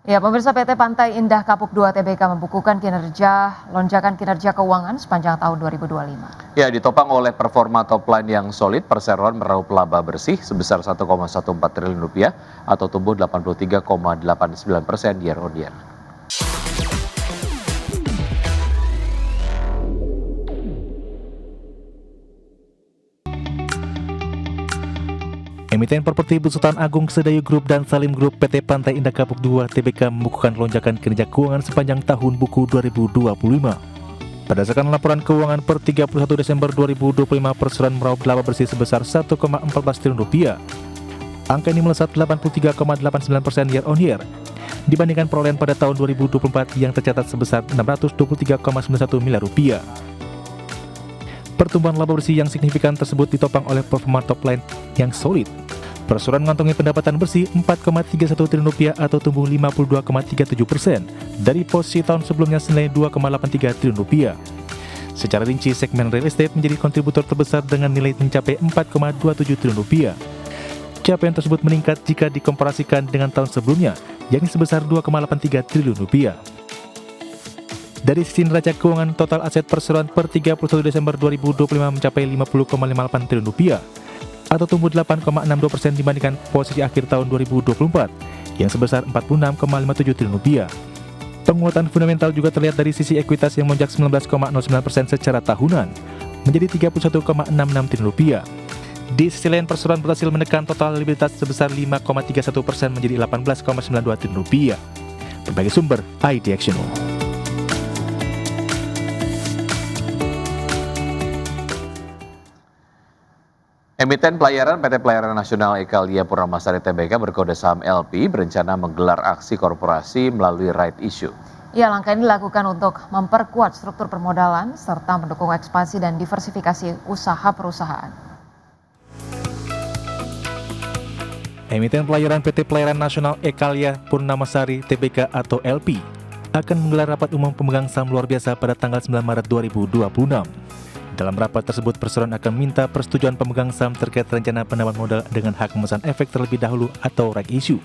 Ya, pemirsa PT Pantai Indah Kapuk 2 Tbk membukukan lonjakan kinerja keuangan sepanjang tahun 2025. Ya, ditopang oleh performa top line yang solid, perseroan meraup laba bersih sebesar 1,14 triliun rupiah atau tumbuh 83,89% year on year. Emiten properti Sultan Agung Sedayu Group dan Salim Group PT Pantai Indah Kapuk 2 Tbk membukukan lonjakan kinerja keuangan sepanjang tahun buku 2025. Berdasarkan laporan keuangan per 31 Desember 2025, perseroan meraup laba bersih sebesar 1,14 triliun rupiah. Angka ini melesat 83,89% year on year dibandingkan perolehan pada tahun 2024 yang tercatat sebesar 623,91 miliar rupiah. Pertumbuhan laba bersih yang signifikan tersebut ditopang oleh performa top line yang solid. Perseroan mengantongi pendapatan bersih 4,31 triliun rupiah atau tumbuh 52,37% dari posisi tahun sebelumnya senilai 2,83 triliun rupiah. Secara rinci, segmen real estate menjadi kontributor terbesar dengan nilai mencapai 4,27 triliun rupiah. Capaian tersebut meningkat jika dikomparasikan dengan tahun sebelumnya, yakni sebesar 2,83 triliun rupiah. Dari sisi neraca keuangan, total aset perseroan per 31 Desember 2025 mencapai 50,58 triliun rupiah atau tumbuh 8,62% dibandingkan posisi akhir tahun 2024 yang sebesar 46,57 triliun rupiah. Penguatan fundamental juga terlihat dari sisi ekuitas yang melonjak 19,09% secara tahunan menjadi 31,66 triliun rupiah. Di sisi lain, perseroan berhasil menekan total likuiditas sebesar 5,31% menjadi 18,92 triliun rupiah. Berbagai sumber, ID Action. Emiten pelayaran PT Pelayaran Nasional Ekalia Purnamasari Tbk berkode saham LP berencana menggelar aksi korporasi melalui right issue. Ya, langkah ini dilakukan untuk memperkuat struktur permodalan serta mendukung ekspansi dan diversifikasi usaha perusahaan. Emiten pelayaran PT Pelayaran Nasional Ekalia Purnamasari Tbk atau LP akan menggelar rapat umum pemegang saham luar biasa pada tanggal 9 Maret 2026. Dalam rapat tersebut, perseroan akan minta persetujuan pemegang saham terkait rencana penambahan modal dengan hak memesan efek terlebih dahulu atau right issue.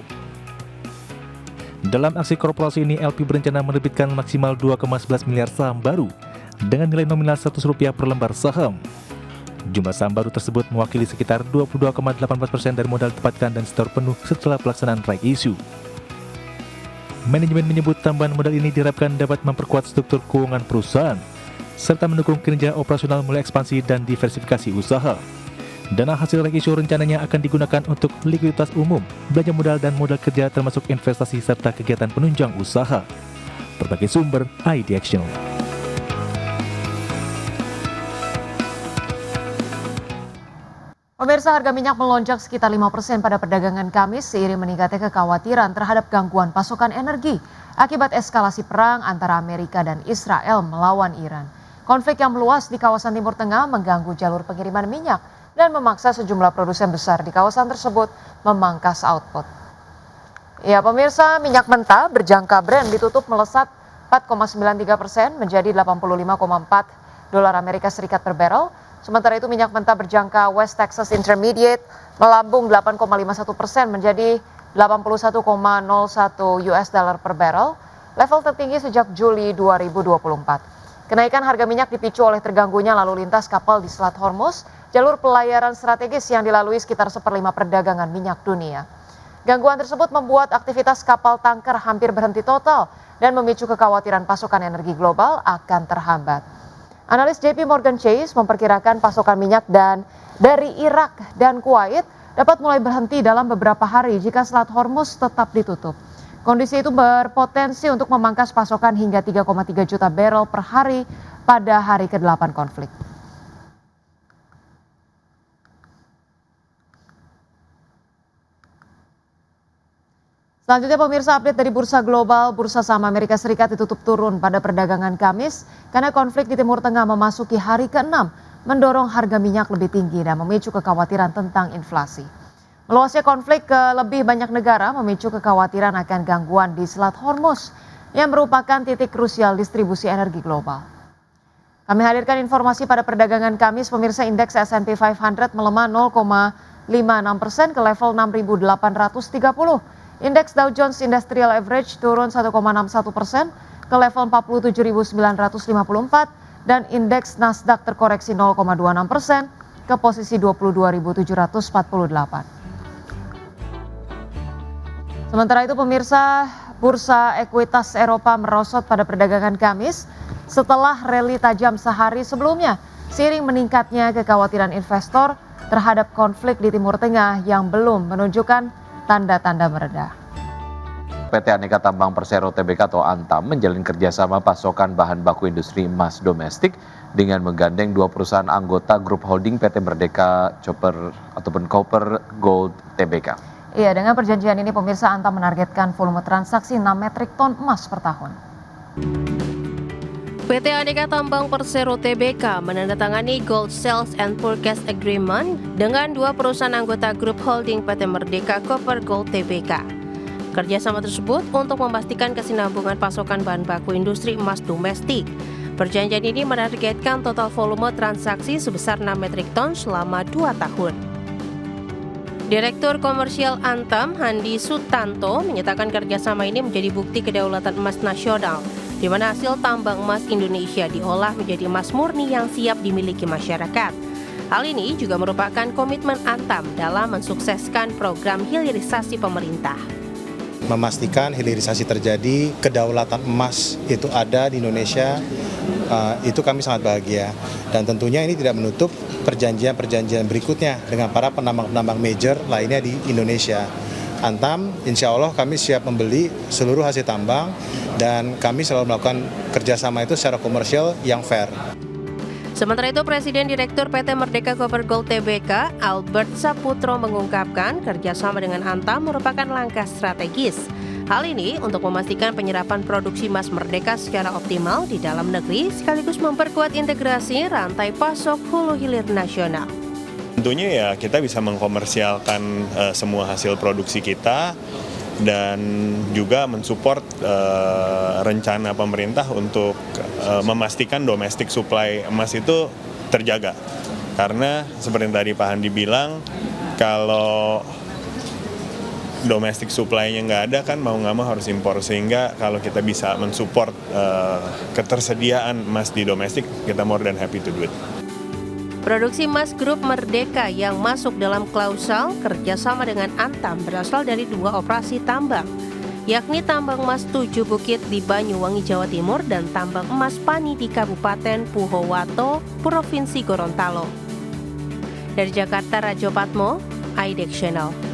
Dalam aksi korporasi ini, LP berencana menerbitkan maksimal 2,11 miliar saham baru dengan nilai nominal Rp100 per lembar saham. Jumlah saham baru tersebut mewakili sekitar 22,18% dari modal didapatkan dan setor penuh setelah pelaksanaan right issue. Manajemen menyebut tambahan modal ini diharapkan dapat memperkuat struktur keuangan perusahaan serta mendukung kinerja operasional mulai ekspansi dan diversifikasi usaha. Dana hasil right issue rencananya akan digunakan untuk likuiditas umum, belanja modal dan modal kerja termasuk investasi serta kegiatan penunjang usaha. Berbagai sumber, ID Action. Pemirsa, harga minyak melonjak sekitar 5% pada perdagangan Kamis seiring meningkatnya kekhawatiran terhadap gangguan pasokan energi akibat eskalasi perang antara Amerika dan Israel melawan Iran. Konflik yang meluas di kawasan Timur Tengah mengganggu jalur pengiriman minyak dan memaksa sejumlah produsen besar di kawasan tersebut memangkas output. Ya, pemirsa, minyak mentah berjangka Brent ditutup melesat 4,93% menjadi 85,4 dolar Amerika Serikat per barrel. Sementara itu minyak mentah berjangka West Texas Intermediate melambung 8,51% menjadi 81,01 US dollar per barrel, level tertinggi sejak Juli 2024. Kenaikan harga minyak dipicu oleh terganggunya lalu lintas kapal di Selat Hormuz, jalur pelayaran strategis yang dilalui sekitar 1/5 perdagangan minyak dunia. Gangguan tersebut membuat aktivitas kapal tanker hampir berhenti total dan memicu kekhawatiran pasokan energi global akan terhambat. Analis JP Morgan Chase memperkirakan pasokan minyak dari Irak dan Kuwait dapat mulai berhenti dalam beberapa hari jika Selat Hormuz tetap ditutup. Kondisi itu berpotensi untuk memangkas pasokan hingga 3,3 juta barrel per hari pada hari ke-8 konflik. Selanjutnya pemirsa, update dari bursa global. Bursa saham Amerika Serikat ditutup turun pada perdagangan Kamis karena konflik di Timur Tengah memasuki hari ke-6 mendorong harga minyak lebih tinggi dan memicu kekhawatiran tentang inflasi. Meluasnya konflik ke lebih banyak negara memicu kekhawatiran akan gangguan di Selat Hormuz yang merupakan titik krusial distribusi energi global. Kami hadirkan informasi pada perdagangan Kamis, pemirsa, indeks S&P 500 melemah 0,56% ke level 6.830. Indeks Dow Jones Industrial Average turun 1,61% ke level 47.954 dan indeks Nasdaq terkoreksi 0,26% ke posisi 22.748. Sementara itu pemirsa, bursa ekuitas Eropa merosot pada perdagangan Kamis setelah rally tajam sehari sebelumnya, seiring meningkatnya kekhawatiran investor terhadap konflik di Timur Tengah yang belum menunjukkan tanda-tanda mereda. PT Aneka Tambang Persero Tbk atau Antam menjalin kerjasama pasokan bahan baku industri emas domestik dengan menggandeng dua perusahaan anggota grup holding PT Merdeka Copper Gold Tbk. Iya, dengan perjanjian ini pemirsa Antam menargetkan volume transaksi 6 metrik ton emas per tahun. PT Aneka Tambang Persero Tbk menandatangani Gold Sales and Purchase Agreement dengan dua perusahaan anggota grup holding PT Merdeka Copper Gold Tbk. Kerjasama tersebut untuk memastikan kesinambungan pasokan bahan baku industri emas domestik. Perjanjian ini menargetkan total volume transaksi sebesar 6 metrik ton selama 2 tahun. Direktur Komersial Antam, Handi Sutanto, menyatakan kerjasama ini menjadi bukti kedaulatan emas nasional, di mana hasil tambang emas Indonesia diolah menjadi emas murni yang siap dimiliki masyarakat. Hal ini juga merupakan komitmen Antam dalam mensukseskan program hilirisasi pemerintah. Memastikan hilirisasi terjadi, kedaulatan emas itu ada di Indonesia, itu kami sangat bahagia. Dan tentunya ini tidak menutup perjanjian-perjanjian berikutnya dengan para penambang-penambang major lainnya di Indonesia. Antam, insya Allah kami siap membeli seluruh hasil tambang dan kami selalu melakukan kerjasama itu secara komersial yang fair. Sementara itu, Presiden Direktur PT Merdeka Copper Gold Tbk, Albert Saputro mengungkapkan kerjasama dengan Antam merupakan langkah strategis. Hal ini untuk memastikan penyerapan produksi emas Merdeka secara optimal di dalam negeri sekaligus memperkuat integrasi rantai pasok hulu hilir nasional. Tentunya ya kita bisa mengkomersialkan semua hasil produksi kita dan juga mensupport rencana pemerintah untuk memastikan domestic supply emas itu terjaga. Karena seperti tadi Pak Handi bilang, kalau domestic supply-nya nggak ada kan mau nggak mau harus impor. Sehingga kalau kita bisa mensupport ketersediaan emas di domestik, kita more than happy to do it. Produksi emas grup Merdeka yang masuk dalam klausal kerjasama dengan Antam berasal dari dua operasi tambang, yakni tambang emas 7 Bukit di Banyuwangi, Jawa Timur dan tambang emas Pani di Kabupaten Puhowato, Provinsi Gorontalo. Dari Jakarta, Rajo Patmo, IDX Channel.